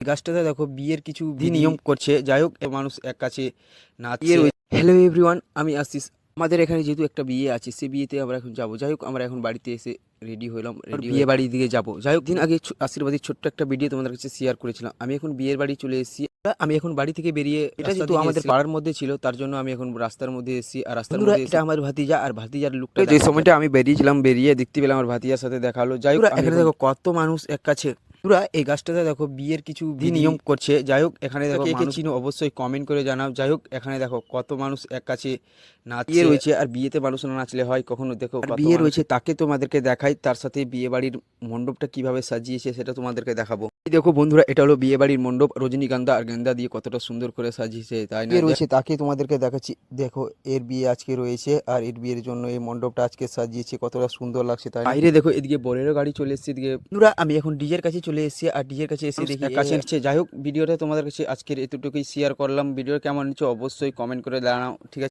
গাছটাতে দেখো বিয়ের কিছু নিয়ম করছে, যাই হোক মানুষ এক কাছে নাচছে। হ্যালো এভরিওয়ান, আমি আশিস। আমাদের এখানে যেহেতু একটা বিয়ে আছে, সেই বিয়েতে আমরা এখন যাবো। যাই হোক আমরা এখন বাড়িতে এসে রেডি হলাম, বিয়ে বাড়ির দিকে যাবো। যাই হোক দিন আগে আশীর্বাদের ছোট্ট একটা ভিডিও তোমাদের কাছে শেয়ার করেছিলাম। আমি এখন বিয়ের বাড়ি চলে এসেছি। আমি এখন বাড়ি থেকে বেরিয়ে, এটা যেহেতু আমাদের পাড়ার মধ্যে ছিল, তার জন্য আমি এখন রাস্তার মধ্যে এসেছি। আর রাস্তার মধ্যে এটা আমার ভাতিজা, আর ভাতিজার লুকটা যে সময়টা আমি বেরিয়েছিলাম, বেরিয়ে দেখতে পেলাম আমার ভাতিজার সাথে দেখা হলো। যাই হোক এখানে দেখো কত মানুষ এক কাছে। পুরা এই গাছটাতে দেখো বিয়ের কিছু নিয়ম করছে। যাই হোক এখানে দেখো কে চিনো অবশ্যই কমেন্ট করে জানাও। যাই হোক এখানে দেখো কত মানুষ এক কাছে নাচছে রয়েছে। আর বিয়েতে মানুষ না নাচলে হয় কখনো? দেখো বিয়ে রয়েছে, তাকে তোমাদেরকে দেখাই। তার সাথে বিয়ে বাড়ির মণ্ডপটা কিভাবে সাজিয়েছে সেটা তোমাদেরকে দেখাবো। দেখো বন্ধুরা, এটা হলো বিয়ে বাড়ির মণ্ডপ। রজনীগন্ধা আর গেন্দা দিয়ে কতটা সুন্দর করে সাজিয়েছে, তাই না? রয়েছে তাকে তোমাদেরকে দেখাচ্ছি। দেখো এর বিয়ে আজকে রয়েছে, আর এর বিয়ের জন্য এই মণ্ডপটা আজকে সাজিয়েছে, কতটা সুন্দর লাগছে, তাই বাইরে দেখো এদিকে বোলেরো গাড়ি চলে এসেছে। এদিকে বন্ধুরা আমি এখন ডিজের কাছে চলে এসেছি, আর ডিজের কাছে এসে দেখি কাছে এসেছে। যাই হোক ভিডিওটা তোমাদের কাছে আজকের এতটুকুই শেয়ার করলাম। ভিডিও কেমন হচ্ছে অবশ্যই কমেন্ট করে জানাও, ঠিক আছে?